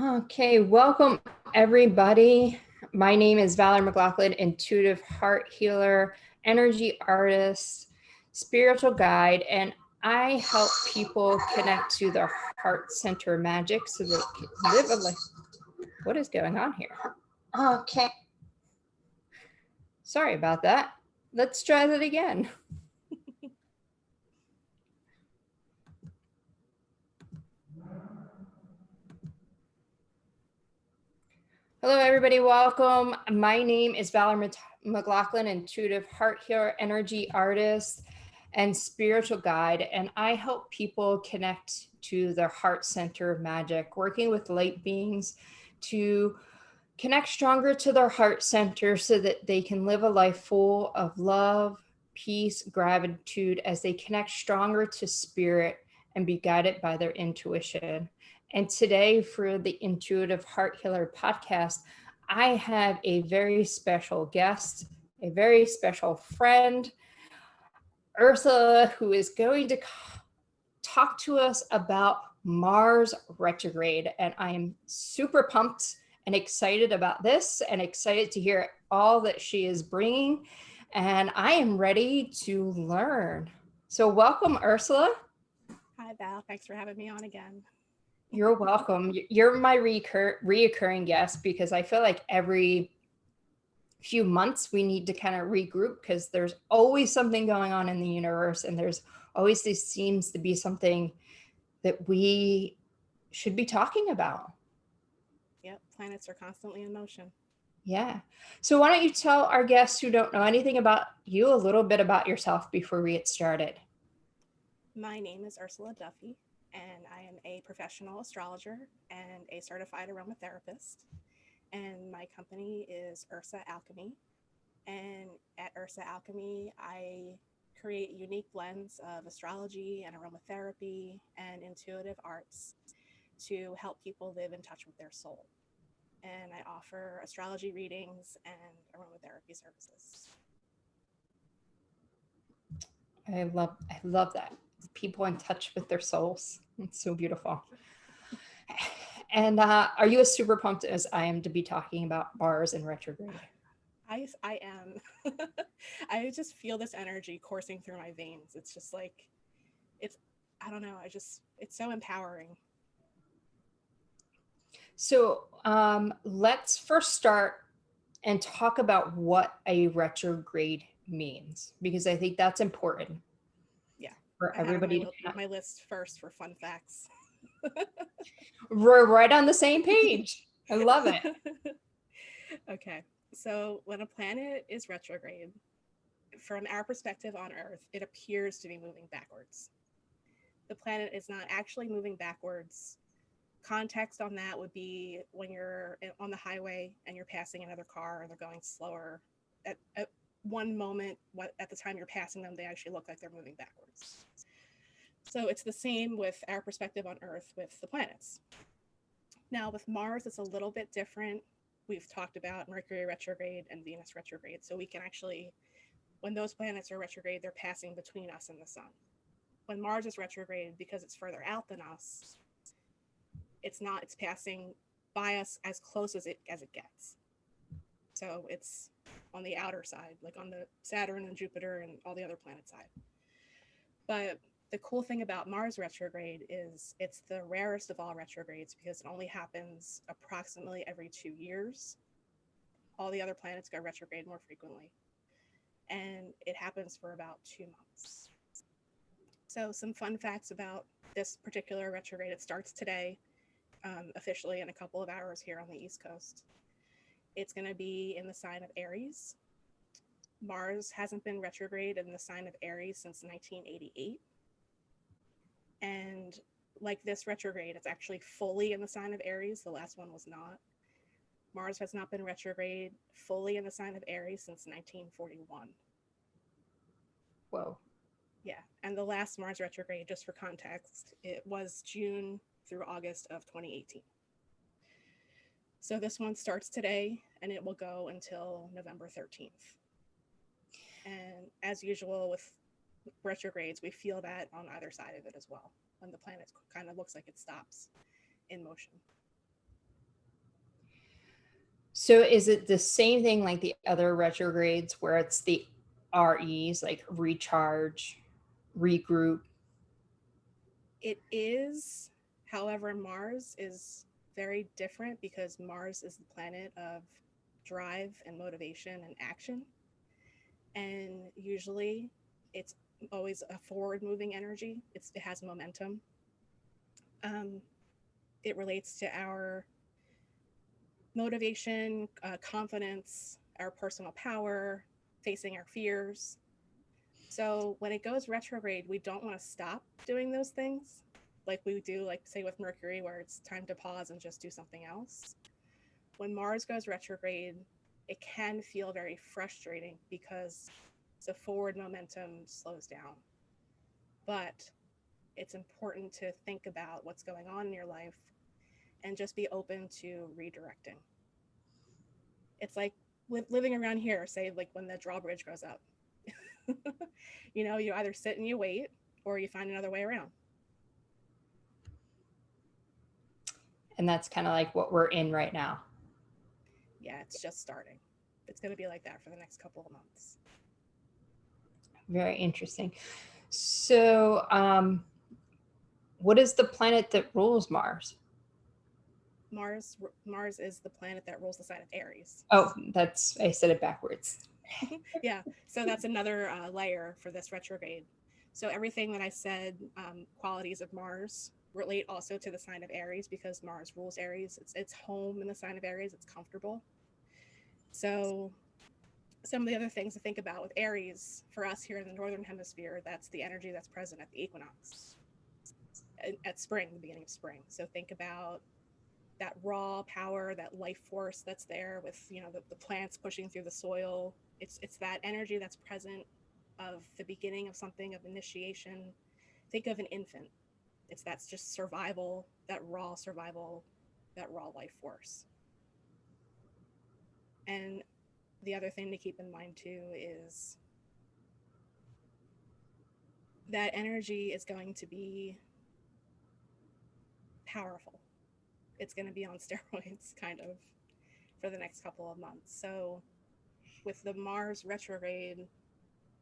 Okay, welcome everybody. My name is Valerie McLaughlin, intuitive heart healer, energy artist, spiritual guide, and I help people connect to their heart center magic so they can live a life. What is going on here? Okay. Sorry about that. Let's try that again. Hello, everybody. Welcome. My name is Valerie McLaughlin, intuitive heart healer, energy artist, and spiritual guide. And I help people connect to their heart center magic, working with light beings to connect stronger to their heart center so that they can live a life full of love, peace, gratitude as they connect stronger to spirit and be guided by their intuition. And today, for the Intuitive Heart Healer podcast, I have a very special guest, a very special friend, Ursula, who is going to talk to us about Mars retrograde. And I am super pumped and excited about this and excited to hear all that she is bringing. And I am ready to learn. So, welcome, Ursula. Hi, Val. Thanks for having me on again. You're welcome. You're my reoccurring guest because I feel like every few months we need to kind of regroup because there's always something going on in the universe, and there's always this seems to be something that we should be talking about. Yep, planets are constantly in motion. Yeah. So why don't you tell our guests who don't know anything about you a little bit about yourself before we get started? My name is Ursula Duffy, and I am a professional astrologer and a certified aromatherapist. And my company is Ursa Alchemy. And at Ursa Alchemy, I create unique blends of astrology and aromatherapy and intuitive arts to help people live in touch with their soul. And I offer astrology readings and aromatherapy services. I love that. People in touch with their souls. It's so beautiful. And are you as super pumped as I am to be talking about Mars and retrograde? I am. I just feel this energy coursing through my veins. It's just like, I don't know. It's so empowering. So let's first start and talk about what a retrograde means, because I think that's important. Yeah. For I had everybody on my list first for fun facts. We're right on the same page. I love it. Okay. So when a planet is retrograde, from our perspective on Earth, it appears to be moving backwards. The planet is not actually moving backwards. Context on that would be when you're on the highway and you're passing another car and they're going slower. At one moment, at the time you're passing them, they actually look like they're moving backwards. So it's the same with our perspective on Earth with the planets. Now with Mars, it's a little bit different. We've talked about Mercury retrograde and Venus retrograde. So we can actually, when those planets are retrograde, they're passing between us and the sun. When Mars is retrograde, because it's further out than us, it's passing by us as close as it gets. So it's on the outer side, like on the Saturn and Jupiter and all the other planet side. But the cool thing about Mars retrograde is it's the rarest of all retrogrades because it only happens approximately every 2 years. All the other planets go retrograde more frequently. And it happens for about 2 months. So some fun facts about this particular retrograde. It starts today, officially in a couple of hours here on the East Coast. It's going to be in the sign of Aries. Mars hasn't been retrograde in the sign of Aries since 1988. And like this retrograde, it's actually fully in the sign of Aries. The last one was not. Mars has not been retrograde fully in the sign of Aries since 1941. Whoa. Yeah. And the last Mars retrograde, just for context, it was June through August of 2018. So this one starts today and it will go until November 13th. And as usual with retrogrades, we feel that on either side of it as well, when the planet kind of looks like it stops in motion. So is it the same thing like the other retrogrades where it's the REs, like recharge, regroup? It is, however, Mars is very different because Mars is the planet of drive and motivation and action. And usually it's always a forward moving energy, it has momentum. Um, it relates to our motivation, confidence, our personal power, facing our fears. So when it goes retrograde, we don't want to stop doing those things like we do, like say with Mercury, where it's time to pause and just do something else. When Mars goes retrograde, it can feel very frustrating because the forward momentum slows down. But it's important to think about what's going on in your life and just be open to redirecting. It's like living around here, say, like when the drawbridge goes up. You either sit and you wait or you find another way around. And that's kind of like what we're in right now. Yeah, it's just starting. It's going to be like that for the next couple of months. Very interesting. So, what is the planet that rules Mars? Mars is the planet that rules the sign of Aries. Oh, I said it backwards. Yeah, so that's another layer for this retrograde. So everything that I said, qualities of Mars relate also to the sign of Aries because Mars rules Aries. It's home in the sign of Aries. It's comfortable. So some of the other things to think about with Aries for us here in the northern hemisphere, that's the energy that's present at the equinox, at spring, the beginning of spring. So think about that raw power, that life force that's there with the plants pushing through the soil. It's that energy that's present of the beginning of something, of initiation. Think of an infant. That's just survival, that raw survival, that raw life force. And the other thing to keep in mind too is that energy is going to be powerful. It's going to be on steroids kind of for the next couple of months. So with the Mars retrograde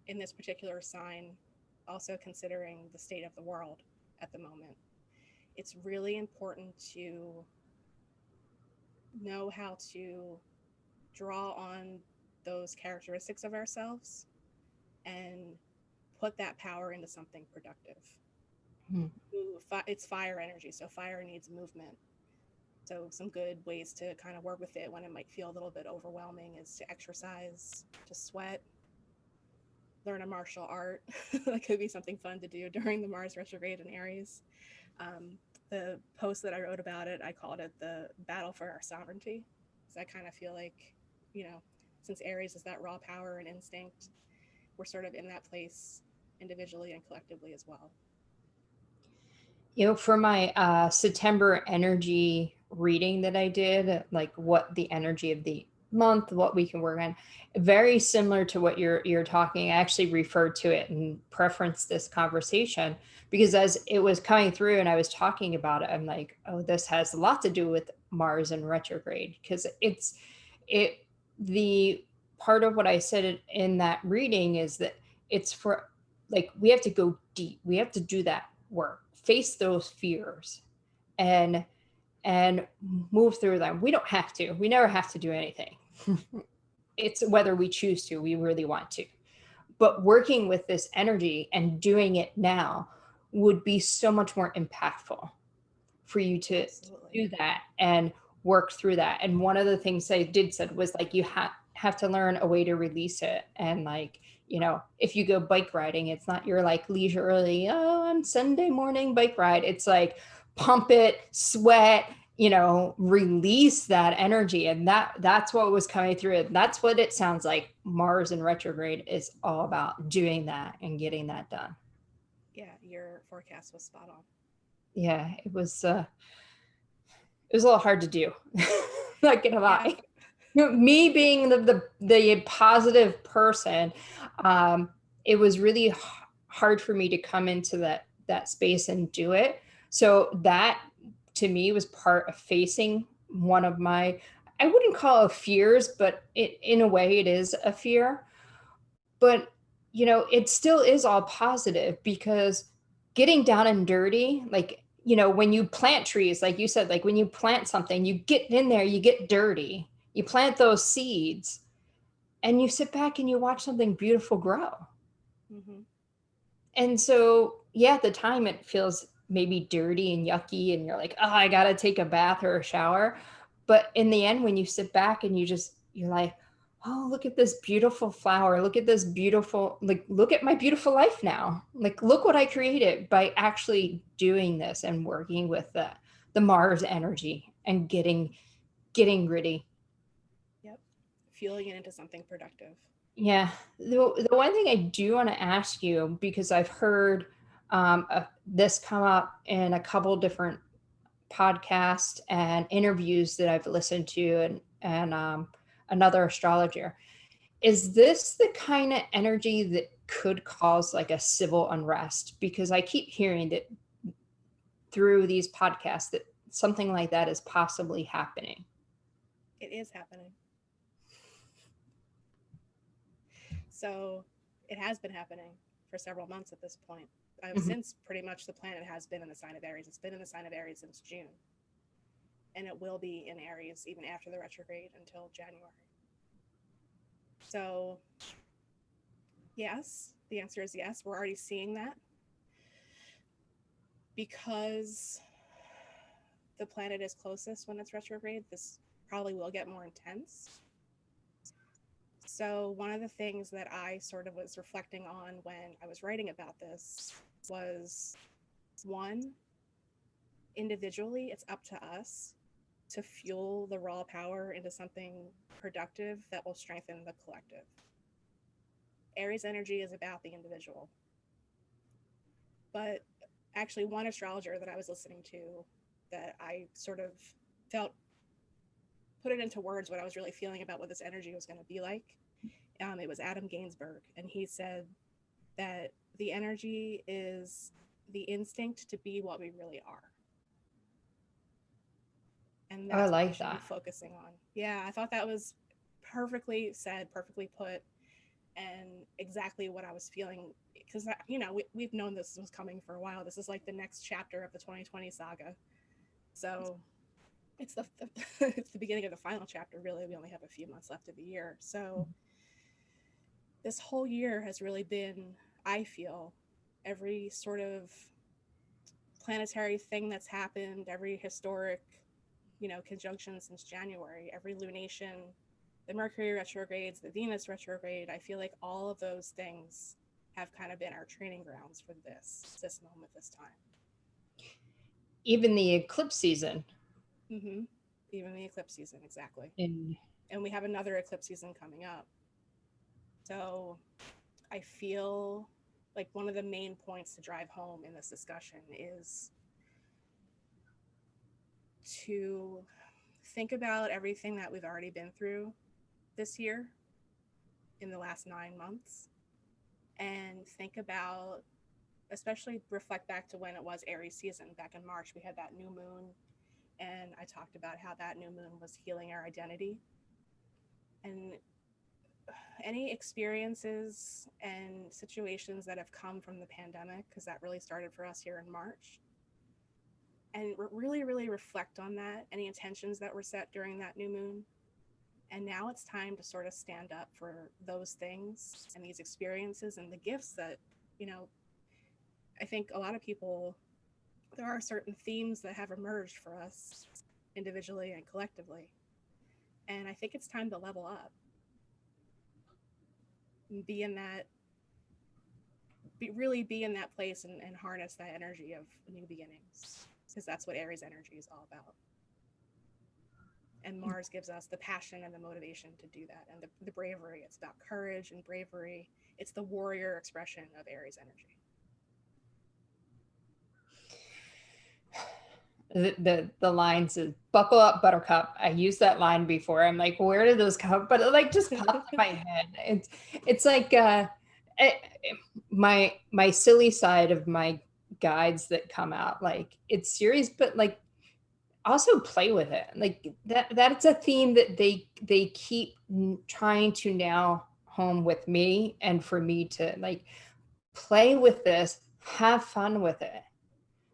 in this particular sign, also considering the state of the world at the moment, it's really important to know how to draw on those characteristics of ourselves and put that power into something productive. Hmm. It's fire energy, so fire needs movement. So some good ways to kind of work with it when it might feel a little bit overwhelming is to exercise, to sweat, learn a martial art. That could be something fun to do during the Mars retrograde in Aries. The post that I wrote about it, I called it the battle for our sovereignty. So I kind of feel like, you know, since Aries is that raw power and instinct, we're sort of in that place individually and collectively as well. For my September energy reading that I did, like what the energy of the month, what we can work on, very similar to what you're talking. I actually referred to it and preferenced this conversation because as it was coming through and I was talking about it, I'm like, oh, this has a lot to do with Mars and retrograde because it the part of what I said in that reading is that it's for like we have to go deep. We have to do that work, face those fears, and and move through them. We don't have to. We never have to do anything. It's whether we choose to. We really want to. But working with this energy and doing it now would be so much more impactful for you to Absolutely. do that and work through that. And one of the things I did said was like you have to learn a way to release it. And like, if you go bike riding, it's not your like leisurely, oh, on Sunday morning bike ride. It's like pump it, sweat, release that energy. And that's what was coming through it. That's what it sounds like Mars in retrograde is all about, doing that and getting that done. Yeah, your forecast was spot on. Yeah, it was a little hard to do. Not gonna Yeah, lie. Me being the positive person, it was really hard for me to come into that space and do it. So that to me was part of facing one of my I wouldn't call it fears, but in a way it is a fear. But, it still is all positive because getting down and dirty, like, when you plant trees, like you said, like when you plant something, you get in there, you get dirty, you plant those seeds, and you sit back and you watch something beautiful grow. Mm-hmm. And so, yeah, at the time it feels maybe dirty and yucky, and you're like, oh, I got to take a bath or a shower. But in the end, when you sit back and you're like, oh, look at this beautiful flower. Look at this beautiful, like, look at my beautiful life now. Like, look what I created by actually doing this and working with the Mars energy and getting gritty. Yep. Fueling it into something productive. Yeah. The one thing I do want to ask you, because I've heard this come up in a couple different podcasts and interviews that I've listened to, and another astrologer, is this the kind of energy that could cause like a civil unrest? Because I keep hearing that through these podcasts that something like that is possibly happening. It is happening. So it has been happening for several months at this point. Mhm. Since pretty much the planet has been in the sign of Aries. It's been in the sign of Aries since June. And it will be in Aries even after the retrograde until January. So, yes, the answer is yes. We're already seeing that because the planet is closest when it's retrograde. This probably will get more intense. So, one of the things that I sort of was reflecting on when I was writing about this was one, individually, it's up to us to fuel the raw power into something productive that will strengthen the collective. Aries energy is about the individual. But actually, one astrologer that I was listening to that I sort of felt put it into words what I was really feeling about what this energy was going to be like. It was Adam Gainsbourg, and he said that the energy is the instinct to be what we really are. And Oh, I that's what we like should be that. focusing on. Yeah, I thought that was perfectly said, perfectly put, and exactly what I was feeling. Because, we've known this was coming for a while. This is like the next chapter of the 2020 saga. So it's it's the beginning of the final chapter, really. We only have a few months left of the year. So this whole year has really been, I feel, every sort of planetary thing that's happened, every historic, conjunction since January, every lunation, the Mercury retrogrades, the Venus retrograde. I feel like all of those things have kind of been our training grounds for this moment, this time. Even the eclipse season. Mm-hmm. Even the eclipse season, exactly. In And we have another eclipse season coming up. So I feel like one of the main points to drive home in this discussion is to think about everything that we've already been through this year in the last 9 months, and think about, especially reflect back to when it was Aries season back in March. We had that new moon, and I talked about how that new moon was healing our identity. And any experiences and situations that have come from the pandemic, because that really started for us here in March, and really, really reflect on that, any intentions that were set during that new moon. And now it's time to sort of stand up for those things and these experiences and the gifts that, I think a lot of people, there are certain themes that have emerged for us individually and collectively. And I think it's time to level up and really be in that place and harness that energy of new beginnings, because that's what Aries energy is all about. And Mars gives us the passion and the motivation to do that, and the bravery. It's about courage and bravery. It's the warrior expression of Aries energy. the lines is buckle up buttercup. I used that line before. I'm like, where did those come? But it like just popped in my head. It's like it, my silly side of my guides that come out, like it's serious, but like also play with it. Like that's a theme that they keep trying to nail home with me, and for me to like play with this, have fun with it.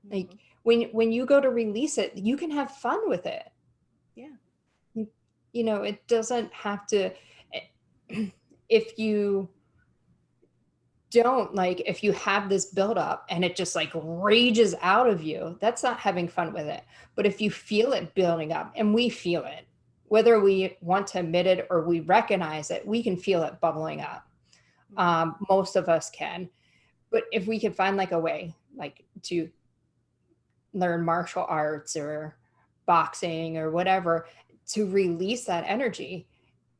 Like Hmm. when you go to release it, you can have fun with it. Yeah. You, you know, it doesn't have to if you don't like if you have this buildup and it just like rages out of you, that's not having fun with it. But if you feel it building up, and we feel it, whether we want to admit it or we recognize it, we can feel it bubbling up. Hmm. Most of us can. But if we can find like a way like to learn martial arts or boxing or whatever to release that energy,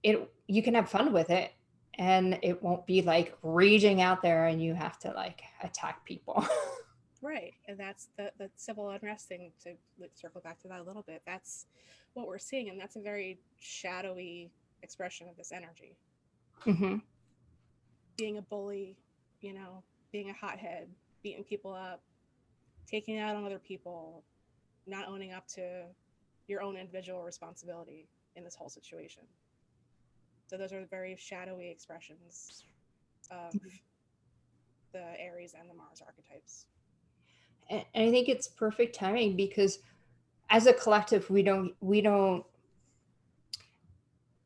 it you can have fun with it, and it won't be like raging out there and you have to like attack people. Right. And that's the civil unrest thing, to like, circle back to that a little bit. That's what we're seeing. And that's a very shadowy expression of this energy. Hmm. Being a bully, you know, being a hothead, beating people up, taking out on other people, not owning up to your own individual responsibility in this whole situation. So those are very shadowy expressions of the Aries and the Mars archetypes. And I think it's perfect timing because as a collective we don't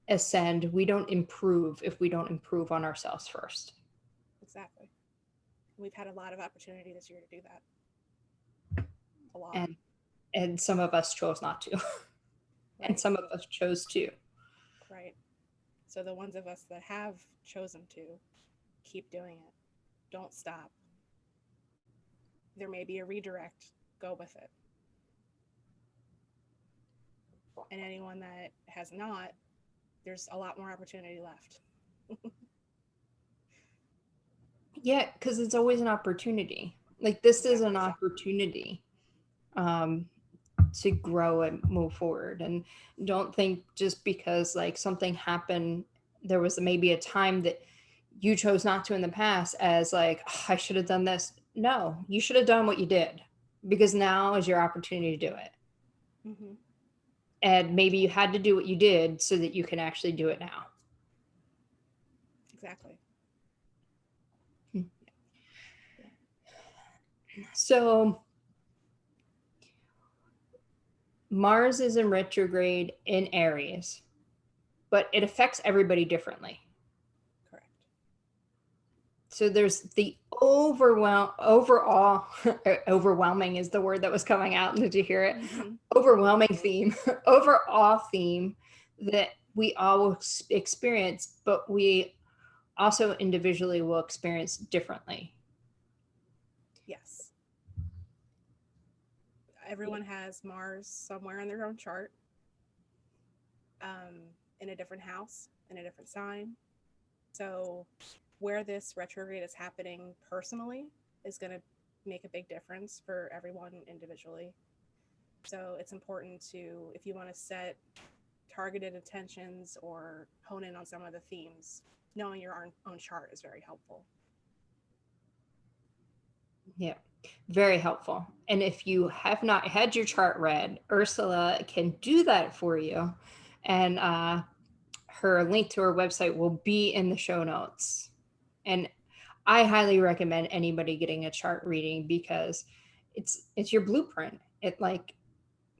ascend, we don't improve if we don't improve on ourselves first. Exactly. We've had a lot of opportunity this year to do that. A lot. and and some of us chose not to. And Right. some of us chose to. Right. So the ones of us that have chosen to, keep doing it. Don't stop. There may be a redirect. Go with it. And anyone that has not, there's a lot more opportunity left. Yeah, because it's always an opportunity. Like this is an Exactly. opportunity um, to grow and move forward. And don't think just because like something happened, there was maybe a time that you chose not to in the past as like, "Oh, I should have done this." No, you should have done what you did because now is your opportunity to do it. Hmm. And maybe you had to do what you did so that you can actually do it now. Exactly. Yeah. So Mars is in retrograde in Aries, but it affects everybody differently. Correct. So there's the overall overwhelming is the word that was coming out. Did you hear it? Hmm. Overwhelming theme, overall theme that we all experience, but we also individually will experience differently. Yes. Everyone has Mars somewhere in their own chart, in a different house, in a different sign. So, where this retrograde is happening personally is going to make a big difference for everyone individually. So, it's important to, if you want to set targeted intentions or hone in on some of the themes, knowing your own chart is very helpful. Yeah, very helpful. And if you have not had your chart read, Ursula can do that for you. And her link to her website will be in the show notes. And I highly recommend anybody getting a chart reading because it's your blueprint. It like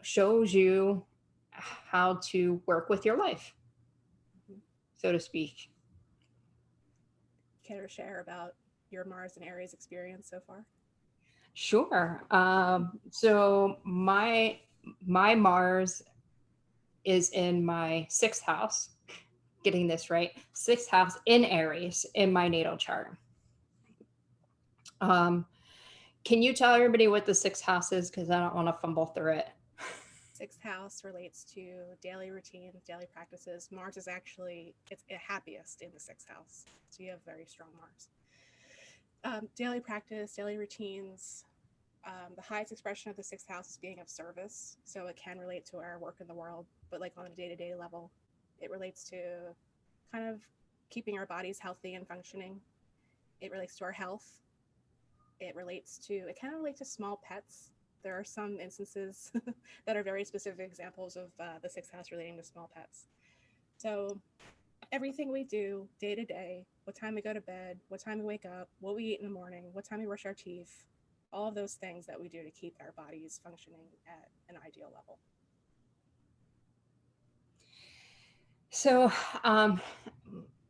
shows you how to work with your life, Mhm. so to speak. Care to share about your Mars and Aries experience so far? Sure. So my Mars is in my sixth house. Getting this right, sixth house in Aries in my natal chart. Um, can you tell everybody what the sixth house is? Because I don't want to fumble through it. Sixth house relates to daily routines, daily practices. Mars is actually it's happiest in the sixth house, so you have very strong Mars. Daily practice, daily routines. The highest expression of the sixth house is being of service, so it can relate to our work in the world, but like on a day-to-day level, it relates to kind of keeping our bodies healthy and functioning. It relates to our health. It relates to it kind of relates to small pets There are some instances that are very specific examples of the sixth house relating to small pets. So everything we do day to day, what time we go to bed, what time we wake up, what we eat in the morning, what time we brush our teeth, all of those things that we do to keep our bodies functioning at an ideal level. So,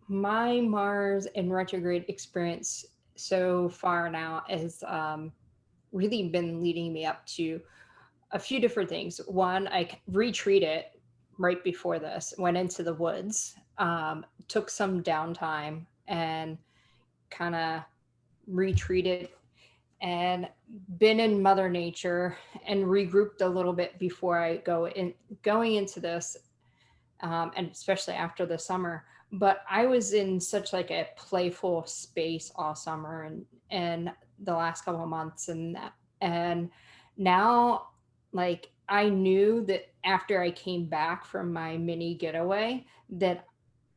my Mars in retrograde experience so far now has really been leading me up to a few different things. One, I retreated right before this, went into the woods, took some downtime and kind of retreated and been in Mother Nature and regrouped a little bit before I going into this, and especially after the summer. But I was in such like a playful space all summer and the last couple of months and now like I knew that after I came back from my mini getaway that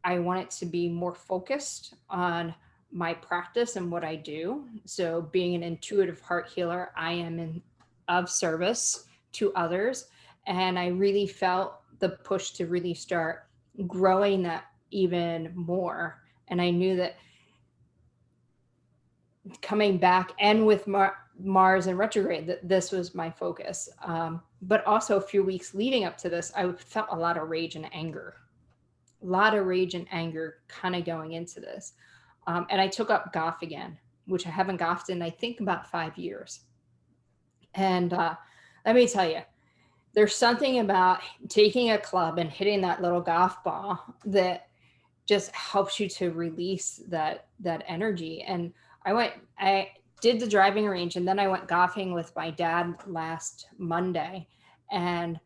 I want it to be more focused on my practice and what I do. So being an intuitive heart healer, I am in of service to others. And I really felt the push to really start growing that even more. And I knew that coming back and with Mars and retrograde, that this was my focus. But also a few weeks leading up to this, I felt a lot of rage and anger kind of going into this. And I took up golf again, which I haven't golfed in, I think, about 5 years. And let me tell you, there's something about taking a club and hitting that little golf ball that just helps you to release that energy. And I did the driving range and then I went golfing with my dad last Monday. And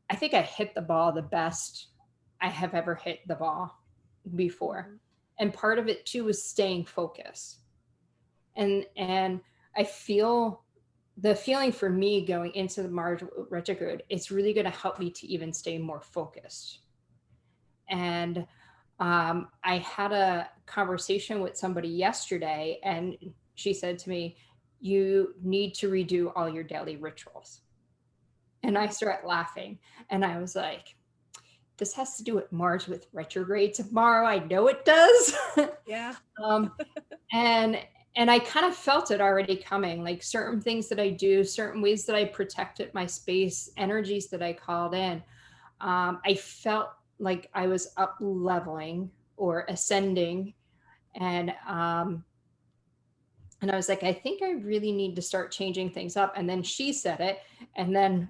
I think I hit the ball the best I have ever hit the ball before. Mm-hmm. And part of it too was staying focused. And I feel the feeling for me going into the Mars retrograde, it's really going to help me to even stay more focused. And I had a conversation with somebody yesterday, and she said to me, "You need to redo all your daily rituals." And I started laughing, and I was like, "This has to do with Mars with retrograde tomorrow. I know it does." Yeah. um, and and I kind of felt it already coming, like certain things that I do, certain ways that I protected my space, energies that I called in. I felt like I was up leveling or ascending, and and I was like, I think I really need to start changing things up. And then she said it, and then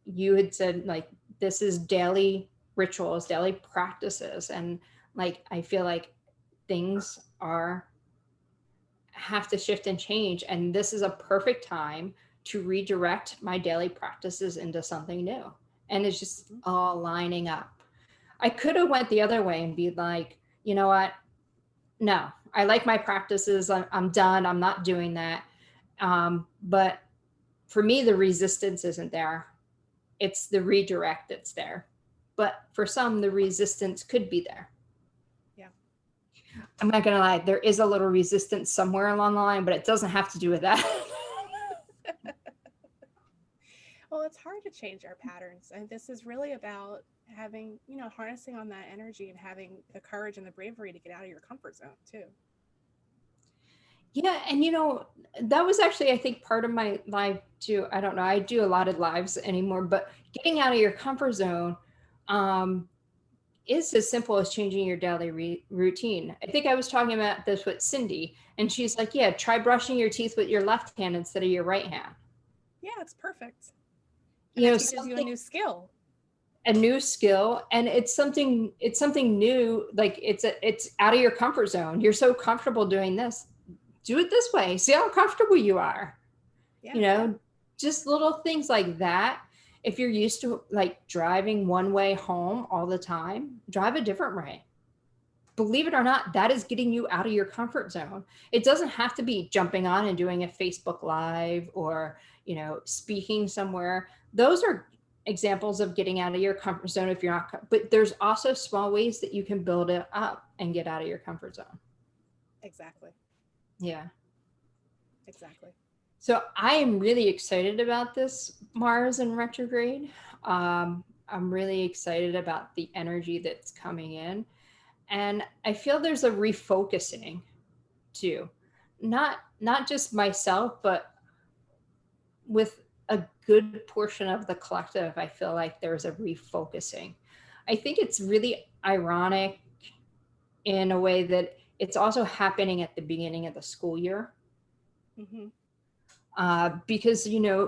you had said like this is daily rituals, daily practices, and like I feel like things are have to shift and change, and this is a perfect time to redirect my daily practices into something new. And it's just Mm-hmm. all lining up. I could have went the other way and be like, you know what? No, I like my practices. I'm done. I'm not doing that. But for me, the resistance isn't there. It's the redirect that's there. But for some, the resistance could be there. Yeah. I'm not gonna lie, there is a little resistance somewhere along the line, but it doesn't have to do with that. Well, it's hard to change our patterns. And this is really about having, harnessing on that energy and having the courage and the bravery to get out of your comfort zone, too. Yeah, and that was actually I think part of my life too. I don't know. I do a lot of lives anymore, but getting out of your comfort zone um, is as simple as changing your daily routine. I think I was talking about this with Cindy, and she's like, "Yeah, try brushing your teeth with your left hand instead of your right hand." Yeah, it's perfect. And that teaches you a Something new skill. a new skill, and it's something new. Like it's out of your comfort zone. You're so comfortable doing this. Do it this way. See how comfortable you are. Yeah. you know just little things like that. If you're used to like driving one way home all the time, drive a different way. Believe it or not, that is getting you out of your comfort zone. It doesn't have to be jumping on and doing a Facebook live or speaking somewhere. Those are examples of getting out of your comfort zone. If you're not, but there's also small ways that you can build it up and get out of your comfort zone. Exactly. Yeah. Exactly. So I am really excited about this Mars in retrograde. I'm really excited about the energy that's coming in. And I feel there's a refocusing too. Not just myself, but with a good portion of the collective, I feel like there's a refocusing. I think it's really ironic in a way that it's also happening at the beginning of the school year. Hmm. Because,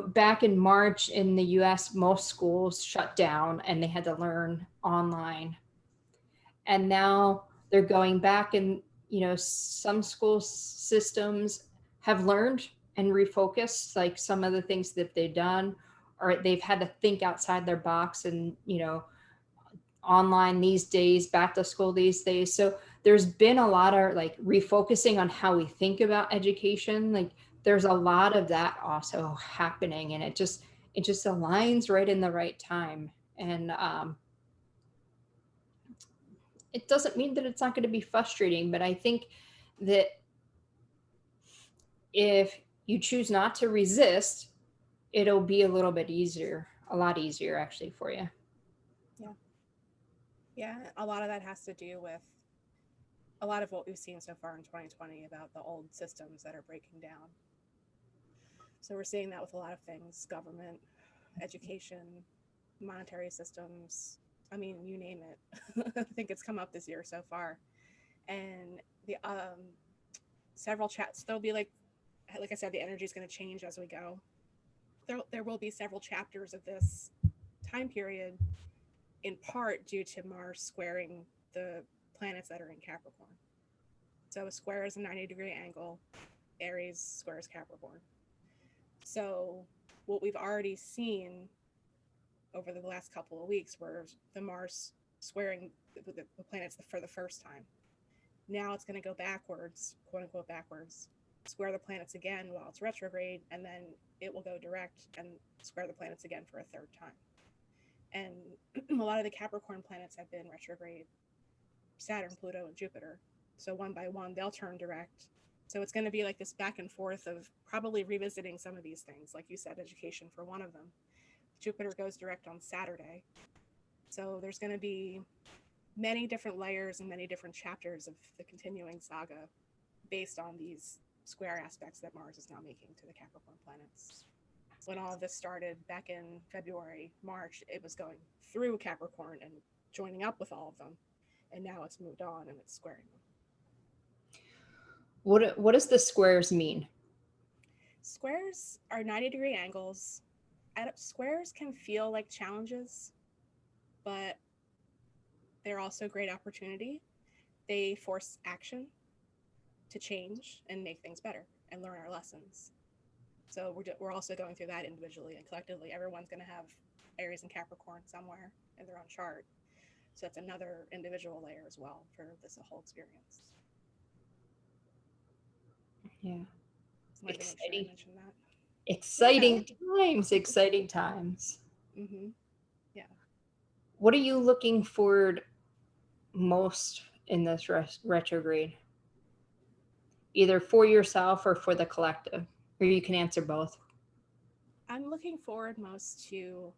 back in March in the US, most schools shut down and they had to learn online. And now they're going back, and, some school systems have learned and refocused, like some of the things that they've done, or they've had to think outside their box and, online these days, back to school these days. So there's been a lot of like refocusing on how we think about education. Like there's a lot of that also happening, and it just aligns right in the right time. And it doesn't mean that it's not going to be frustrating, but I think that if you choose not to resist, it'll be a little bit easier, a lot easier actually for you. Yeah. Yeah. A lot of that has to do with a lot of what we've seen so far in 2020 about the old systems that are breaking down. So we're seeing that with a lot of things: government, education, monetary systems. I mean, you name it. I think it's come up this year so far. And the several chats, there'll be like I said, the energy is going to change as we go. There will be several chapters of this time period, in part due to Mars squaring the planets that are in Capricorn. So a square is a 90-degree angle. Aries squares Capricorn. So what we've already seen over the last couple of weeks were the Mars squaring the planets for the first time. Now it's going to go backwards, quote unquote backwards, square the planets again while it's retrograde, and then it will go direct and square the planets again for a third time. And a lot of the Capricorn planets have been retrograde: Saturn, Pluto, and Jupiter. So one by one, they'll turn direct. So it's going to be like this back and forth of probably revisiting some of these things. Like you said, education for one of them. Jupiter goes direct on Saturday. So there's going to be many different layers and many different chapters of the continuing saga based on these square aspects that Mars is now making to the Capricorn planets. When all of this started back in February, March, it was going through Capricorn and joining up with all of them. And now it's moved on and it's squaring them. What does the squares mean? Squares are 90-degree angles. Squares can feel like challenges, but they're also great opportunity. They force action to change and make things better and learn our lessons. So we're also going through that individually and collectively. Everyone's going to have Aries and Capricorn somewhere in their own chart. So that's another individual layer as well for this whole experience. Yeah. So I wanted to make sure I Exciting. mentioned that. Yeah. Exciting times, exciting times. Mm-hmm. Yeah. What are you looking forward most in this retrograde, either for yourself or for the collective? Or you can answer both. I'm looking forward most to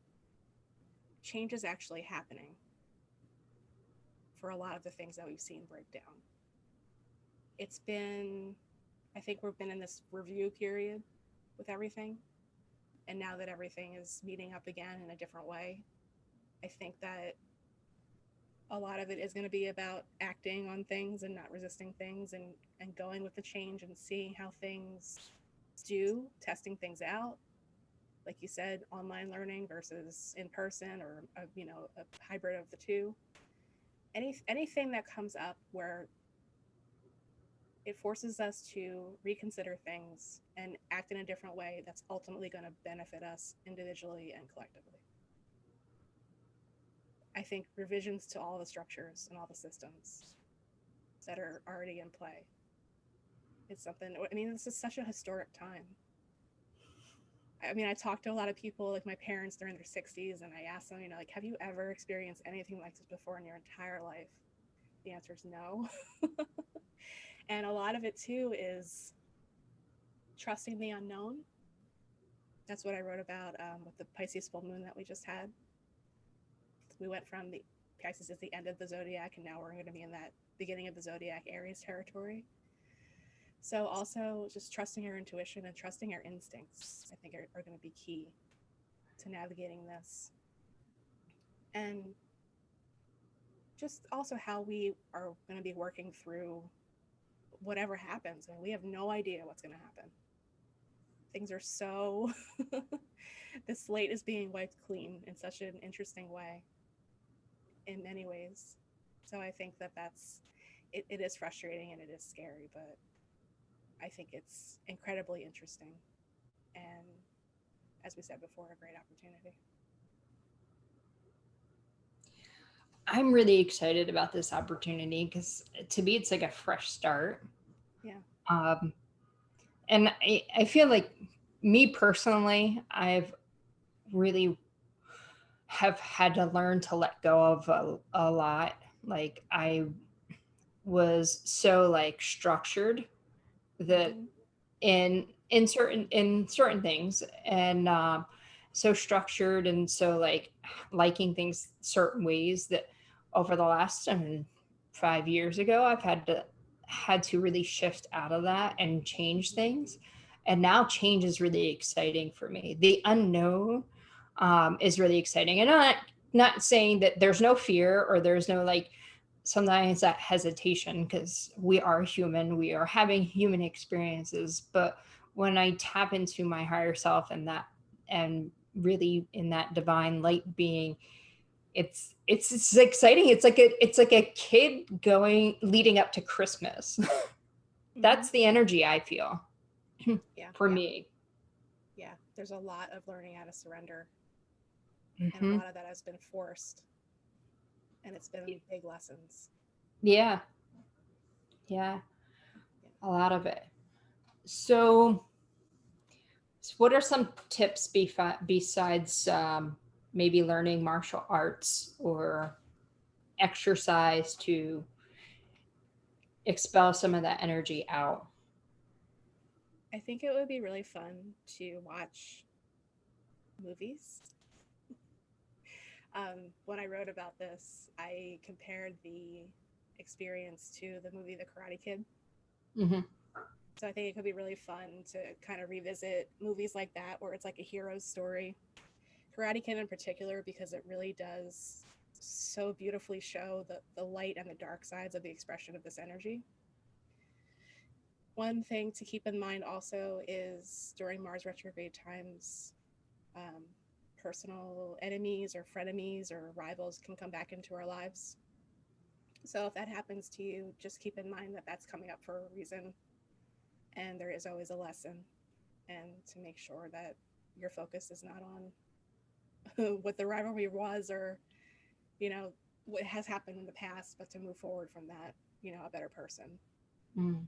changes actually happening for a lot of the things that we've seen break down. It's been, I think we've been in this review period with everything. And now that everything is meeting up again in a different way, I think that a lot of it is going to be about acting on things and not resisting things, and going with the change and seeing how things do, testing things out. Like you said, online learning versus in person, or a hybrid of the two. Anything that comes up where it forces us to reconsider things and act in a different way, that's ultimately going to benefit us individually and collectively. I think revisions to all the structures and all the systems that are already in play. It's something, I mean, this is such a historic time. I mean, I talked to a lot of people, like my parents, they're in their 60s, and I asked them, like, have you ever experienced anything like this before in your entire life? The answer is no. And a lot of it, too, is trusting the unknown That's what I wrote about with the Pisces full moon that we just had. We went from the Pisces is the end of the zodiac, and now we're going to be in that beginning of the zodiac Aries territory. So also just trusting your intuition and trusting your instincts, I think are going to be key to navigating this. And just also how we are going to be working through whatever happens. I mean, we have no idea what's going to happen. Things are so the slate is being wiped clean in such an interesting way in many ways. So I think that it is frustrating and it is scary, but I think it's incredibly interesting and, as we said before, a great opportunity. I'm really excited about this opportunity because to me, it's like a fresh start. Yeah. Um, and I feel like me personally, I've really have had to learn to let go of a lot. Like I was so like structured that Mm-hmm. in certain things, and so structured and so like liking things certain ways that over the last 5 years ago I've had to really shift out of that and change things. And now change is really exciting for me. The unknown is really exciting, and not saying that there's no fear or there's no like sometimes that hesitation, because we are human, we are having human experiences. But when I tap into my higher self and that, and really in that divine light being, it's exciting. It's like a kid going leading up to Christmas. Mm-hmm. That's the energy I feel Yeah. for me. Yeah. There's a lot of learning how to surrender, and a Hmm. lot of that has been forced, and it's been big lessons. Yeah, yeah, Yeah. a lot of it. So what are some tips besides maybe learning martial arts or exercise to expel some of that energy out? I think it would be really fun to watch movies. When I wrote about this, I compared the experience to the movie The Karate Kid. Hmm. So I think it could be really fun to kind of revisit movies like that where it's like a hero's story. Karate Kid in particular, because it really does so beautifully show the light and the dark sides of the expression of this energy. One thing to keep in mind also is during Mars retrograde times, um, personal enemies or frenemies or rivals can come back into our lives. So if that happens to you, just keep in mind that that's coming up for a reason, and there is always a lesson, and to make sure that your focus is not on what the rivalry was, or you know what has happened in the past, but to move forward from that, a better person. Mm.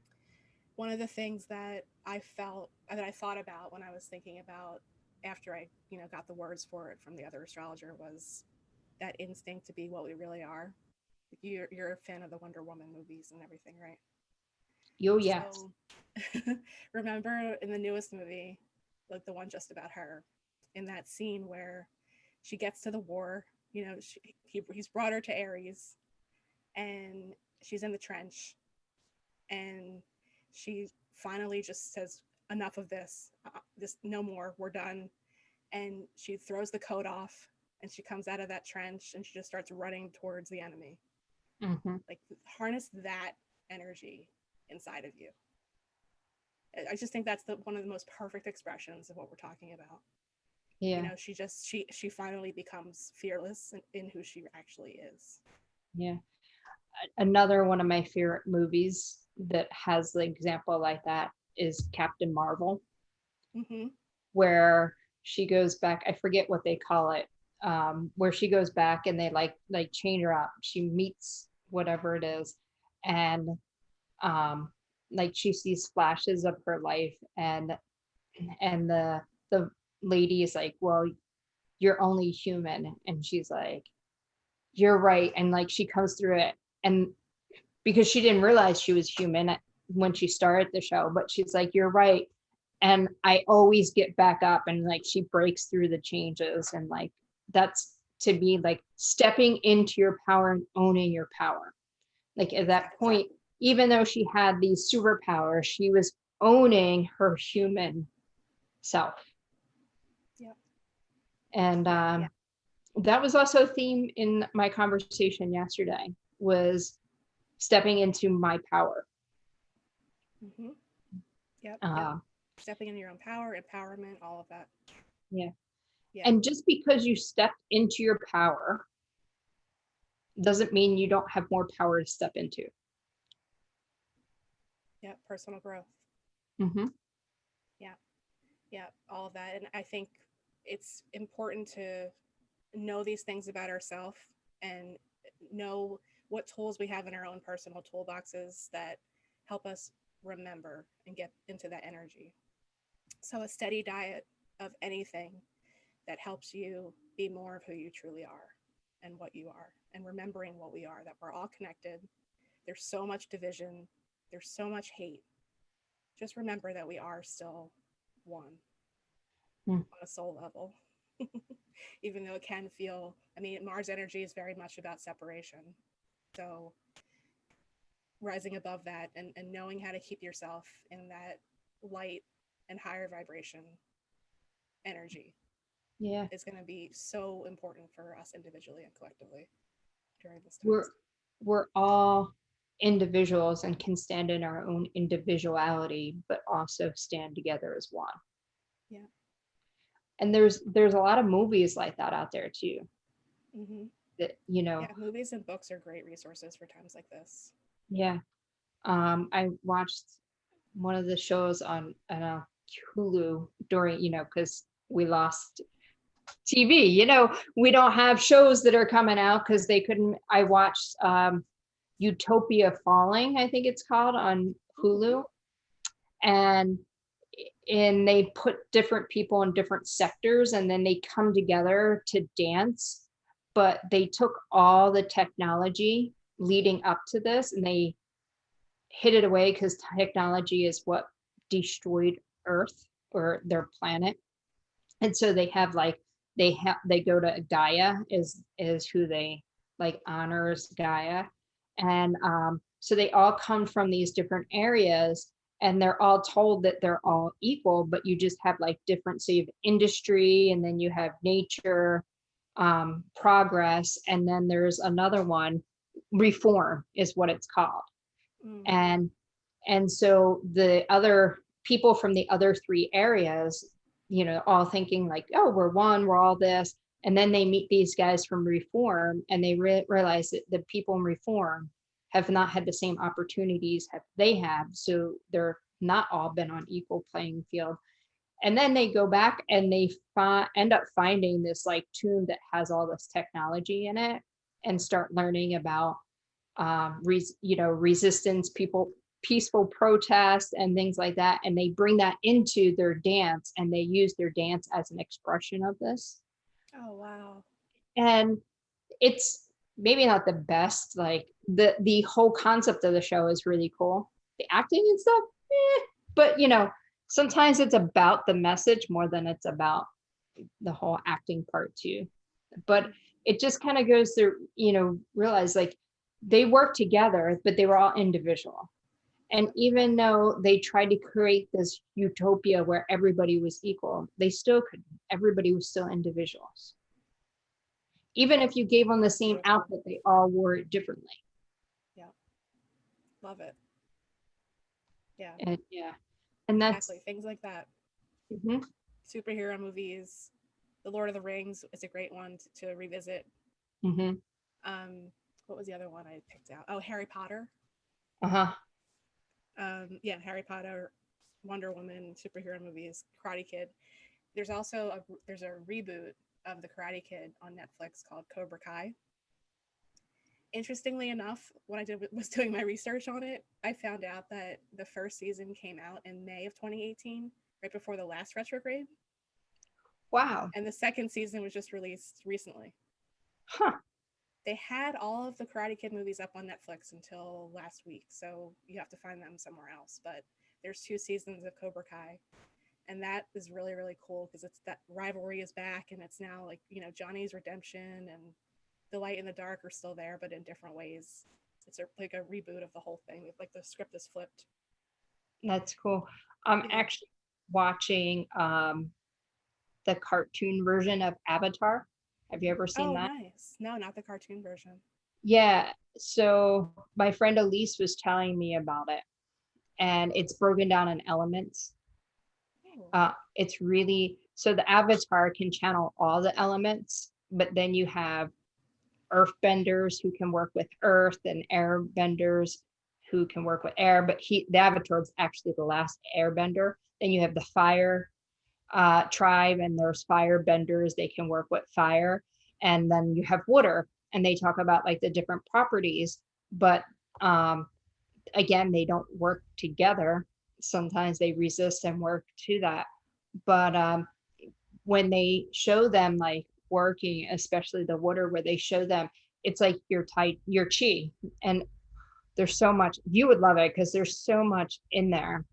One of the things that I felt that I thought about when I was thinking about after I got the words for it from the other astrologer was that instinct to be what we really are. You're a fan of the Wonder Woman movies and everything, right? Oh yes. So remember in the newest movie, like the one just about her, in that scene where she gets to the war, he's brought her to Aries, and she's in the trench, and she finally just says, enough of this, no more, we're done. And she throws the coat off, and she comes out of that trench, and she just starts running towards the enemy. Hmm. Like, harness that energy inside of you. I just think that's one of the most perfect expressions of what we're talking about. Yeah, She finally becomes fearless in who she actually is. yeah. Another one of my favorite movies that has the example like that is Captain Marvel, Mm-hmm. where she goes back. I forget what they call it. Where she goes back and they like chain her up. She meets whatever it is, and um, like she sees flashes of her life, and the lady is like, well, you're only human, and she's like, you're right, and like she comes through it, and because she didn't realize she was human when she started the show, but she's like, you're right. And I always get back up, and like she breaks through the changes, and like that's to be like stepping into your power and owning your power. Like at that Exactly. point, even though she had these superpowers, she was owning her human self. Yep. And Yeah. that was also a theme in my conversation yesterday, was stepping into my power. Mm-hmm. Yep. Yep. uh, Stepping into your own power, empowerment, all of that. yeah. Yeah. And just because you stepped into your power doesn't mean you don't have more power to step into. Yep. Personal growth. Mm-hmm. Yeah. Yeah. All of that. And I think it's important to know these things about ourselves and know what tools we have in our own personal toolboxes that help us remember and get into that energy. So, a steady diet of anything that helps you be more of who you truly are and what you are, and remembering what we are, that we're all connected. There's so much division, there's so much hate. Just remember that we are still one on a soul level. Even though it can feel, I mean, Mars energy is very much about separation. So rising above that and knowing how to keep yourself in that light and higher vibration energy Yeah. is going to be so important for us individually and collectively during this time. We're all individuals and can stand in our own individuality, but also stand together as one. Yeah. And there's a lot of movies like that out there too, Mm-hmm. that Yeah, movies and books are great resources for times like this. yeah. I watched one of the shows on Hulu during, because we lost TV. We don't have shows that are coming out because they couldn't. I watched Utopia Falling, I think it's called, on Hulu, and they put different people in different sectors, and then they come together to dance. But they took all the technology leading up to this, and they hid it away because technology is what destroyed Earth or their planet. And so they have like they go to Gaia, is who they like honors Gaia. And so they all come from these different areas, and they're all told that they're all equal, but you just have like different, so you have industry, and then you have nature, progress, and then there's another one, reform is what it's called. Mm. And so the other people from the other three areas, all thinking like, oh, we're one, we're all this. And then they meet these guys from reform, and they realize that the people in reform have not had the same opportunities they have. So they're not all been on equal playing field. And then they go back and they end up finding this like tomb that has all this technology in it, and start learning about resistance, people, peaceful protest, and things like that. And they bring that into their dance, and they use their dance as an expression of this. Oh, wow. And it's maybe not the best, like the whole concept of the show is really cool. The acting and stuff, but sometimes it's about the message more than it's about the whole acting part too. But it just kind of goes through, realize like they work together, but they were all individual. And even though they tried to create this utopia where everybody was equal, they still couldn't. Everybody was still individuals. Even if you gave them the same Beautiful. outfit, they all wore it differently. Yeah. Love it. Yeah. And yeah, and that's Exactly. Things like that. mhm, Superhero movies. The Lord of the Rings is a great one to revisit. mhm, What was the other one I picked out? Oh, Harry Potter. uh-huh. Yeah, Harry Potter, Wonder Woman, superhero movies, Karate Kid. There's a reboot of the Karate Kid on Netflix called Cobra Kai. Interestingly enough, when was doing my research on it, I found out that the first season came out in May of 2018, right before the last retrograde, Wow. and the second season was just released recently. Huh. They had all of the Karate Kid movies up on Netflix until last week, so you have to find them somewhere else. But there's 2 seasons of Cobra Kai, And that is really, really cool because it's that rivalry is back, and it's now like, Johnny's redemption and the light and the dark are still there, but in different ways. It's like a reboot of the whole thing. Like the script is flipped. That's cool. I'm Yeah. actually watching the cartoon version of Avatar. Have you ever seen Oh, that? nice. No, not the cartoon version. Yeah. So my friend Elise was telling me about it, and it's broken down in elements. Oh, It's really so the Avatar can channel all the elements, but then you have earthbenders who can work with earth and airbenders who can work with air. But the Avatar is actually the last airbender. Then you have the fire tribe, and there's firebenders. They can work with fire. And then you have water, and they talk about like the different properties. But um, again, they don't work together. Sometimes they resist and work to that. But when they show them like working, especially the water, where they show them, it's like your chi, and there's so much. You would love it because there's so much in there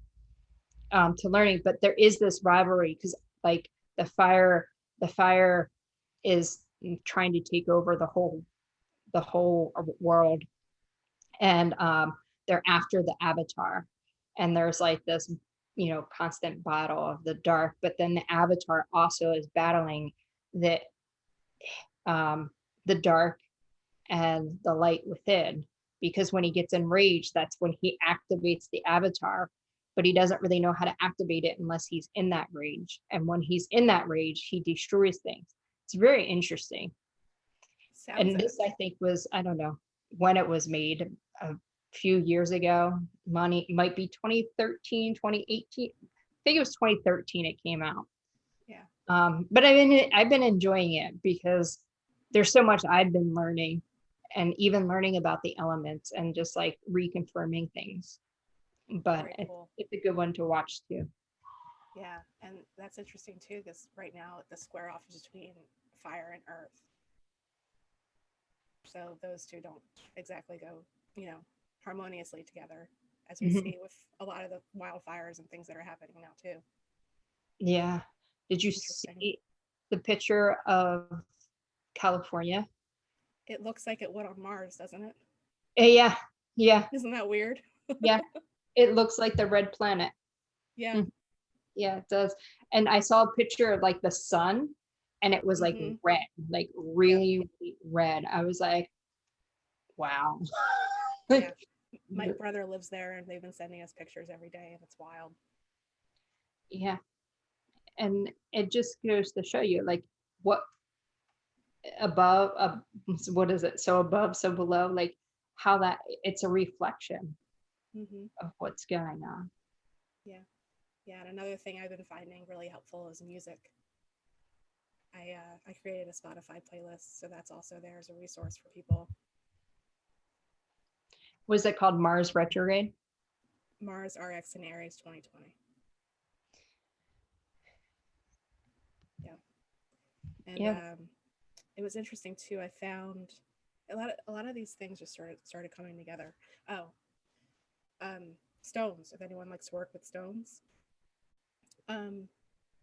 to learning. But there is this rivalry because like the fire, the fire is trying to take over the whole world, and they're after the Avatar, and there's like this constant battle of the dark. But then the Avatar also is battling the um the dark and the light within, because when he gets enraged, that's when he activates the Avatar, but he doesn't really know how to activate it unless he's in that rage, and when he's in that rage he destroys things. It's very interesting. sounds And it. this, I think, was, I don't know when it was made, a few years ago. Money might be 2013, 2018. I think it was 2013 it came out. Yeah. But I've been enjoying it because there's so much I've been learning, and even learning about the elements and just like reconfirming things. But Very it's, cool. it's a good one to watch too. Yeah, and that's interesting too because right now the square off is between fire and earth, so those two don't exactly go, you know, harmoniously together, as we Mhm. see with a lot of the wildfires and things that are happening now too. Yeah. Did you Interesting. see the picture of California? It looks like it would on Mars, doesn't it? Yeah, yeah, Isn't that weird? yeah. It looks like the red planet. Yeah. Mhm. Yeah, it does. And I saw a picture of like the sun, and it was like Mm-hmm. red, like Yep. really, really red. I was like, wow. Yeah. Like, My brother lives there, and they've been sending us pictures every day, and it's wild. yeah. And it just goes to show you like what above, what is it? So above, so below, like how that it's a reflection Mm-hmm. of what's going on. Yeah. Yeah. And another thing I've been finding really helpful is music. I created a Spotify playlist, so that's also there as a resource for people. Was it called Mars Retrograde? Mars RX and Aries 2020. Yeah, and Yeah. it was interesting too. I found a lot of these things just started coming together. Oh, stones. If anyone likes to work with stones, um,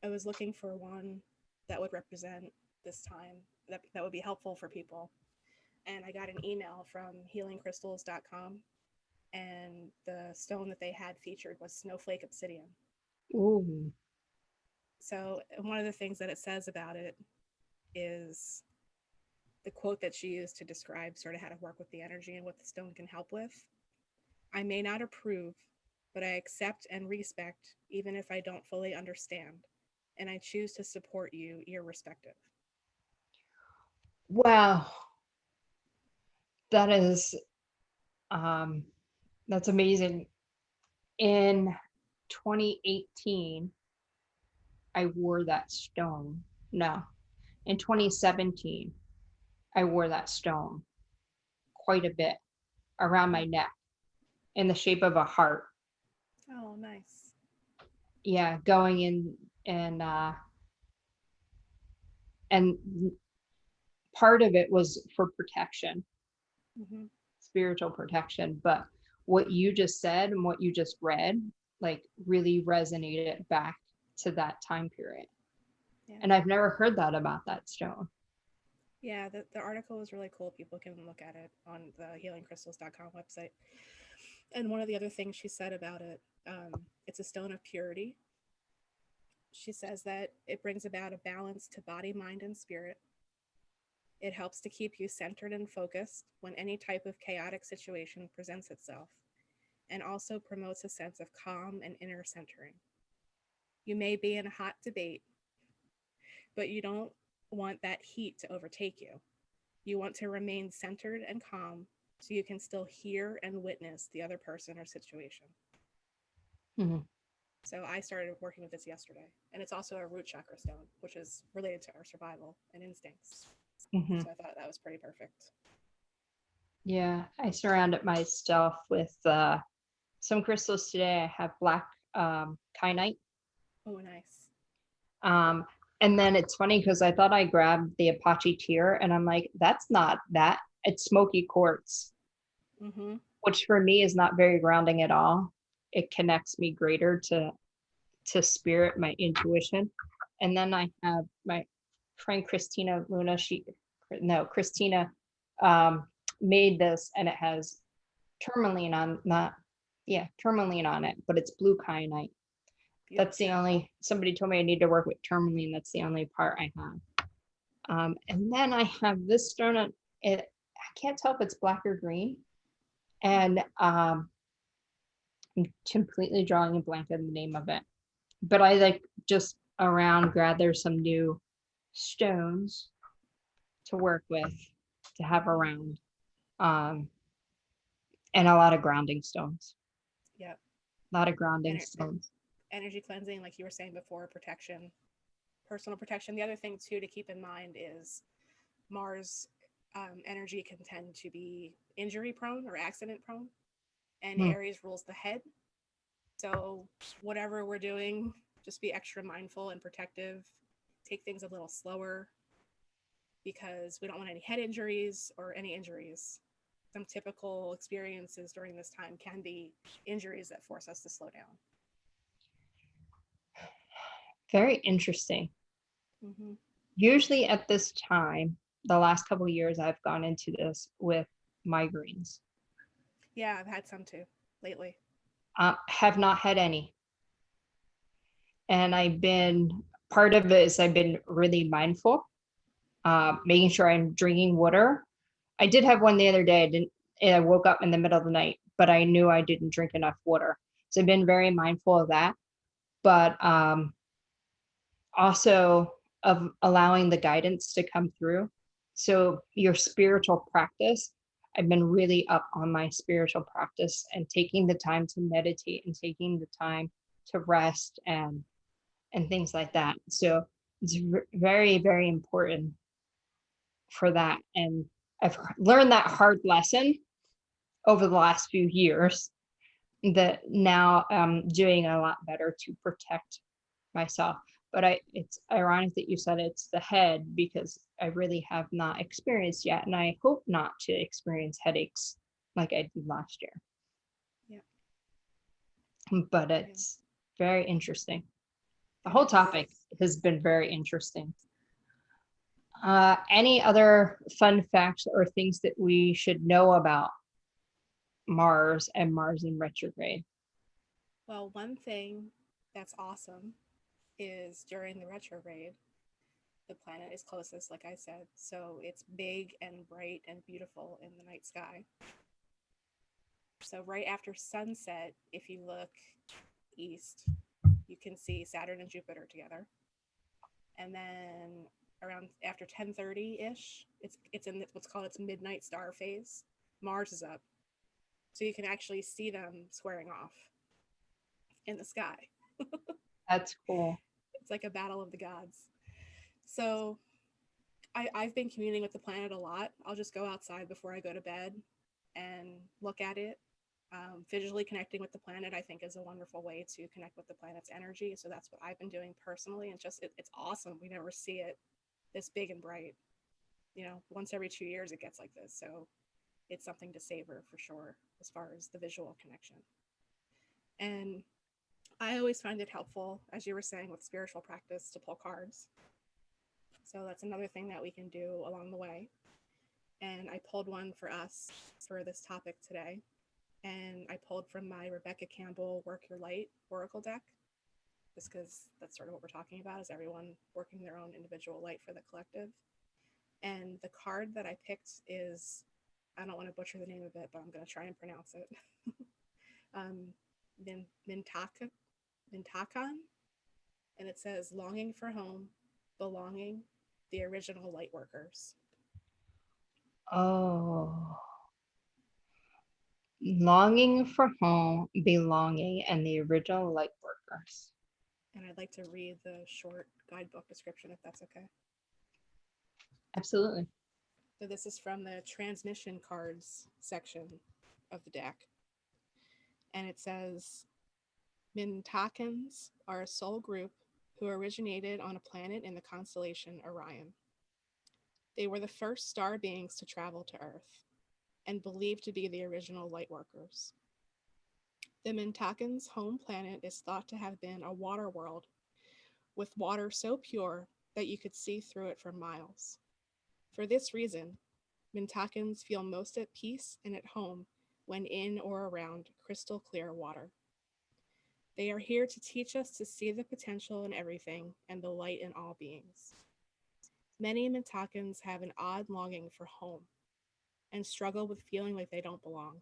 I was looking for one that would represent this time that would be helpful for people, and I got an email from healingcrystals.com, and the stone that they had featured was snowflake obsidian. Ooh. So one of the things that it says about it is the quote that she used to describe sort of how to work with the energy and what the stone can help with. I may not approve, but I accept and respect even if I don't fully understand, and I choose to support you irrespective. Wow. That is um that's amazing. In 2018, I wore that stone. No, in 2017, I wore that stone quite a bit around my neck in the shape of a heart. Oh, nice. Yeah, going in, and part of it was for protection, Mm-hmm. spiritual protection. But what you just said and what you just read, like really resonated back. to that time period. Yeah. And I've never heard that about that stone. Yeah, the article was really cool. People can look at it on the healingcrystals.com website. And one of the other things she said about it, it's a stone of purity. She says that it brings about a balance to body, mind, and spirit. It helps to keep you centered and focused when any type of chaotic situation presents itself, and also promotes a sense of calm and inner centering. You may be in a hot debate, but you don't want that heat to overtake you. You want to remain centered and calm so you can still hear and witness the other person or situation. Mm-hmm. So I started working with this yesterday. And it's also a root chakra stone, which is related to our survival and instincts. Mm-hmm. So I thought that was pretty perfect. Yeah, I surrounded myself with some crystals today. I have black kyanite. Oh, nice. Um, and then it's funny because I thought I grabbed the Apache tear, and I'm like, that's not that. It's smoky quartz, Mm-hmm. which for me is not very grounding at all. It connects me greater to spirit, my intuition. And then I have my friend Christina Luna. Christina um, made this, and it has tourmaline on, not, yeah, tourmaline on it, but it's blue kyanite. That's the Beautiful. only, somebody told me I need to work with tourmaline. That's the only part I have. And then I have this stone. I can't tell if it's black or green. And I'm completely drawing a blank on the name of it. But I like just around gather some new stones to work with, to have around. Um, and a lot of grounding stones. Yep. A lot of grounding Ener- stones. Energy cleansing, like you were saying before, protection, personal protection. The other thing, too, to keep in mind is Mars energy can tend to be injury prone or accident prone, and Hmm. Aries rules the head. So, whatever we're doing, just be extra mindful and protective. Take things a little slower because we don't want any head injuries or any injuries. Some typical experiences during this time can be injuries that force us to slow down. Very interesting. Mm-hmm. Usually at this time, the last couple of years, I've gone into this with migraines. Yeah, I've had some too lately. Have not had any. And I've been, part of it is I've been really mindful, making sure I'm drinking water. I did have one the other day. I woke up in the middle of the night, but I knew I didn't drink enough water. So I've been very mindful of that. But also of allowing the guidance to come through. So your spiritual practice, I've been really up on my spiritual practice and taking the time to meditate and taking the time to rest and things like that. So it's very, very important for that. And I've learned that hard lesson over the last few years that now I'm doing a lot better to protect myself. But it's ironic that you said it's the head because I really have not experienced yet, and I hope not to experience headaches like I did last year. Yeah, But yeah, it's very interesting. The it whole is. topic has been very interesting. Any other fun facts or things that we should know about Mars and Mars in retrograde? Well, one thing that's awesome is during the retrograde, the planet is closest, like I said. So it's big and bright and beautiful in the night sky. So, right after sunset, if you look east, you can see Saturn and Jupiter together. And then around after 10:30 ish, it's in what's called its midnight star phase. Mars is up, so you can actually see them squaring off in the sky. That's cool. It's like a battle of the gods. So I've been communing with the planet a lot. I'll just go outside before I go to bed and look at it. Visually connecting with the planet, I think, is a wonderful way to connect with the planet's energy. So that's what I've been doing personally, and it's awesome. We never see it this big and bright. Once every 2 years it gets like this. So it's something to savor for sure as far as the visual connection. And I always find it helpful, as you were saying, with spiritual practice to pull cards. So that's another thing that we can do along the way. And I pulled one for us for this topic today. And I pulled from my Rebecca Campbell Work Your Light Oracle deck, just because that's sort of what we're talking about, is everyone working their own individual light for the collective. And the card that I picked is, I don't want to butcher the name of it, but I'm going to try and pronounce it. um, Mintaka, Mintakan, and it says longing for home, belonging, the original light workers. Oh, longing for home, belonging, and the original light workers. And I'd like to read the short guidebook description if that's okay. Absolutely. So this is from the transmission cards section of the deck. And it says Mintakans are a soul group who originated on a planet in the constellation Orion. They were the first star beings to travel to Earth and believed to be the original light workers. The Mintakans' home planet is thought to have been a water world with water so pure that you could see through it for miles. For this reason, Mintakans feel most at peace and at home when in or around crystal clear water. They are here to teach us to see the potential in everything and the light in all beings. Many Mintakans have an odd longing for home and struggle with feeling like they don't belong.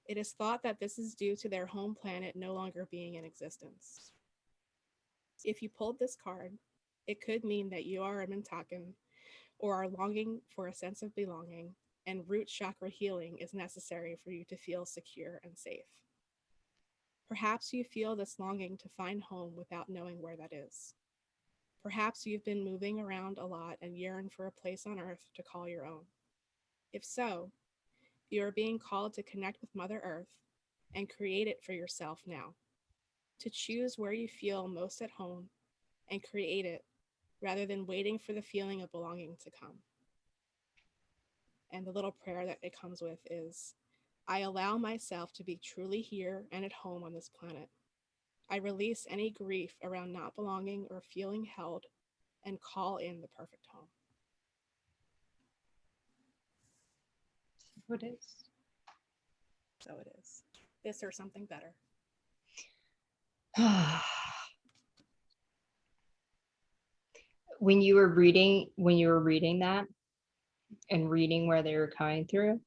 It is thought that this is due to their home planet no longer being in existence. If you pulled this card, it could mean that you are a Mintakan or are longing for a sense of belonging, and root chakra healing is necessary for you to feel secure and safe. Perhaps you feel this longing to find home without knowing where that is. Perhaps you've been moving around a lot and yearn for a place on Earth to call your own. If so, you are being called to connect with Mother Earth and create it for yourself now, to choose where you feel most at home and create it rather than waiting for the feeling of belonging to come. And the little prayer that it comes with is, I allow myself to be truly here and at home on this planet. I release any grief around not belonging or feeling held and call in the perfect home. So it is. So it is. This or something better. When you were reading that and reading where they were coming through,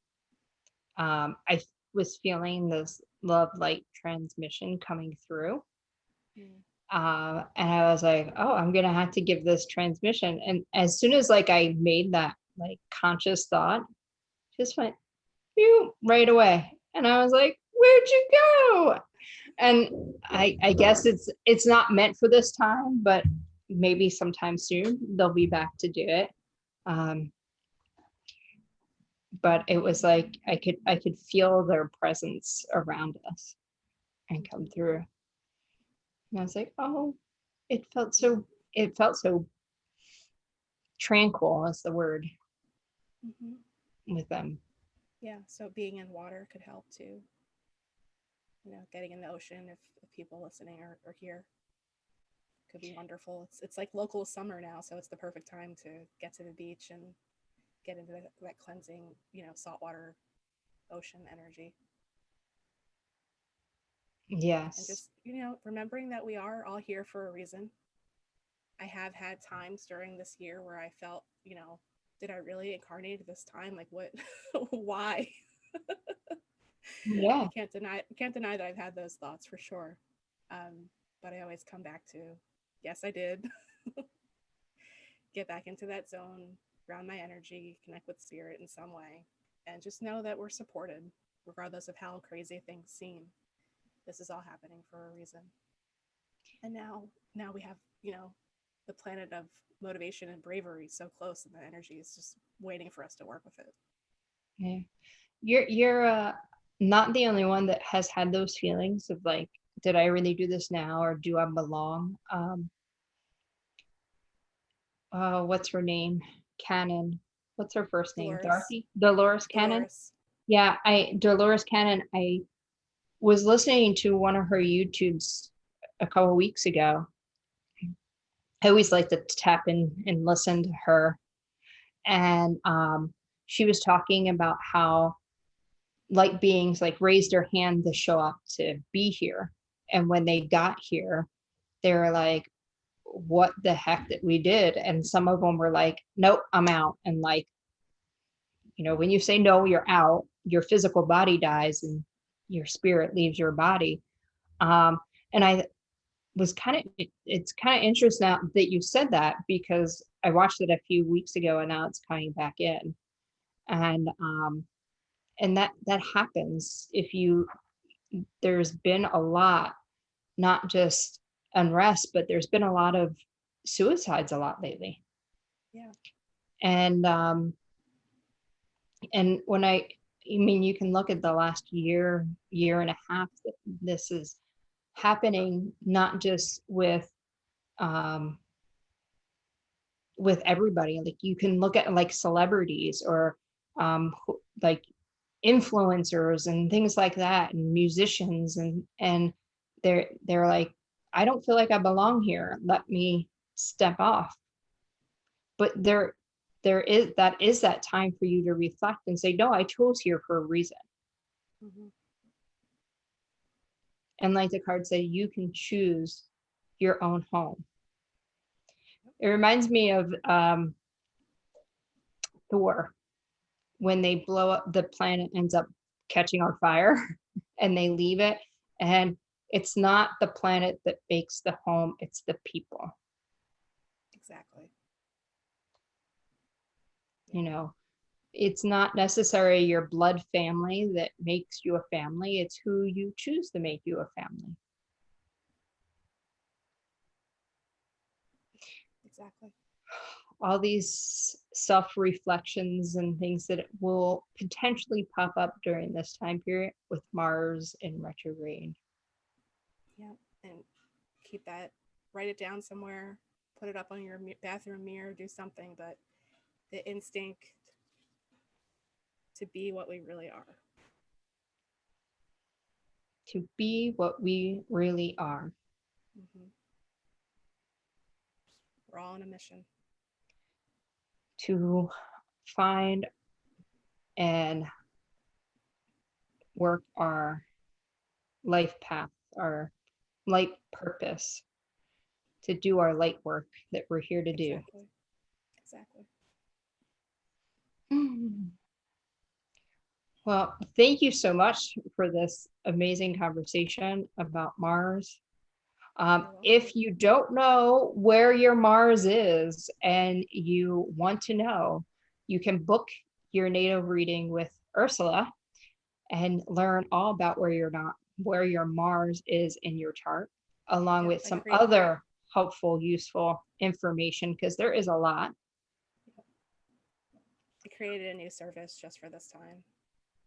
I was feeling this love light transmission coming through. And I was like, oh, I'm gonna have to give this transmission. And as soon as like I made that like conscious thought, just went right away. And I was like, where'd you go? And I guess it's not meant for this time, but maybe sometime soon they'll be back to do it. But it was like I could feel their presence around us and come through. And I was like, oh, it felt so tranquil is the word with them. Yeah, so being in water could help too. You know, getting in the ocean, if people listening are here, could be wonderful. It's like local summer now, so it's the perfect time to get to the beach and get into that cleansing, saltwater ocean energy. Yes. And just, remembering that we are all here for a reason. I have had times during this year where I felt, did I really incarnate at this time? Like what, why? Yeah. I can't deny that I've had those thoughts for sure. But I always come back to, yes, I did. Get back into that zone, ground my energy, connect with spirit in some way, and just know that we're supported, regardless of how crazy things seem. This is all happening for a reason. And now we have, the planet of motivation and bravery so close, and the energy is just waiting for us to work with it. Yeah. You're not the only one that has had those feelings of like, did I really do this now, or do I belong? What's her name? Cannon. What's her first name? Dolores. Dorothy? Dolores Cannon. Dolores. Yeah, Dolores Cannon. was listening to one of her YouTubes a couple weeks ago. I always like to tap in and listen to her. And she was talking about how light beings like raised their hand to show up to be here. And when they got here, they were like, what the heck that we did? And some of them were like, nope, I'm out. And like, when you say no, you're out, your physical body dies and your spirit leaves your body. And I was it's kind of interesting now that you said that, because I watched it a few weeks ago and now it's coming back in. And that happens if there's been a lot, not just unrest, but there's been a lot of suicides a lot lately. Yeah. And when you can look at the last year and a half that this is happening, not just with everybody. Like you can look at like celebrities or like influencers and things like that, and musicians, and they're like, I don't feel like I belong here, let me step off. But there is that time for you to reflect and say, no, I chose here for a reason. Mm-hmm. And like the card said, you can choose your own home. It reminds me of Thor, when they blow up, the planet ends up catching on fire and they leave it. And it's not the planet that makes the home, it's the people. Exactly. It's not necessarily your blood family that makes you a family, it's who you choose to make you a family. Exactly. All these self-reflections and things that will potentially pop up during this time period with Mars in retrograde. Yeah, and keep that, write it down somewhere, put it up on your bathroom mirror, do something, but the instinct to be what we really are. To be what we really are. Mm-hmm. We're all on a mission. To find and work our life path, our light purpose, to do our light work that we're here to do. Exactly. Well, thank you so much for this amazing conversation about Mars. If you don't know where your Mars is and you want to know, you can book your native reading with Ursula and learn all about where your Mars is in your chart, along with some other helpful, useful information, because there is a lot. I created a new service just for this time.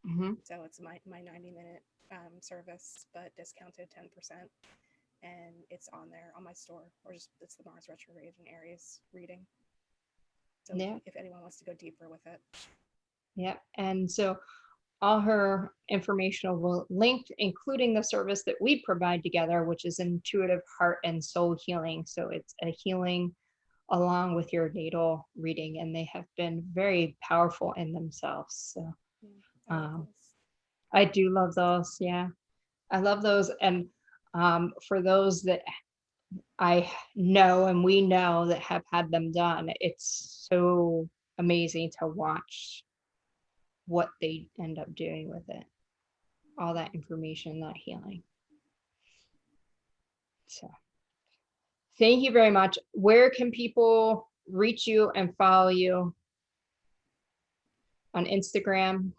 Mm-hmm. So it's my 90-minute service, but discounted 10%. And it's on there on my store, or just it's the Mars Retrograde and Aries reading. So yeah, if anyone wants to go deeper with it. Yeah. And so all her information will link, including the service that we provide together, which is intuitive heart and soul healing. So it's a healing along with your natal reading, and they have been very powerful in themselves. So I do love those. Yeah, I love those. And for those that I know and we know that have had them done, it's so amazing to watch what they end up doing with it. All that information, that healing. So thank you very much. Where can people reach you and follow you? On Instagram?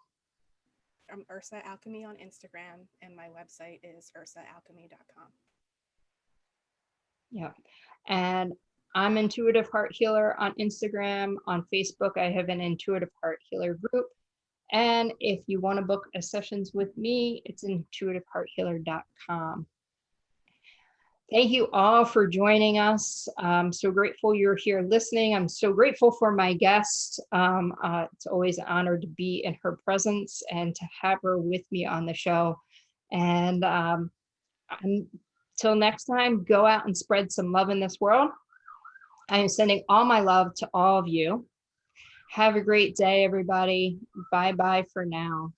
I'm Ursa Alchemy on Instagram, and my website is ursaalchemy.com. Yeah. And I'm Intuitive Heart Healer on Instagram. On Facebook, I have an Intuitive Heart Healer group. And if you want to book a sessions with me, it's intuitivehearthealer.com. Thank you all for joining us. I'm so grateful you're here listening. I'm so grateful for my guest. It's always an honor to be in her presence and to have her with me on the show. And until next time, go out and spread some love in this world. I am sending all my love to all of you. Have a great day, everybody. Bye bye for now.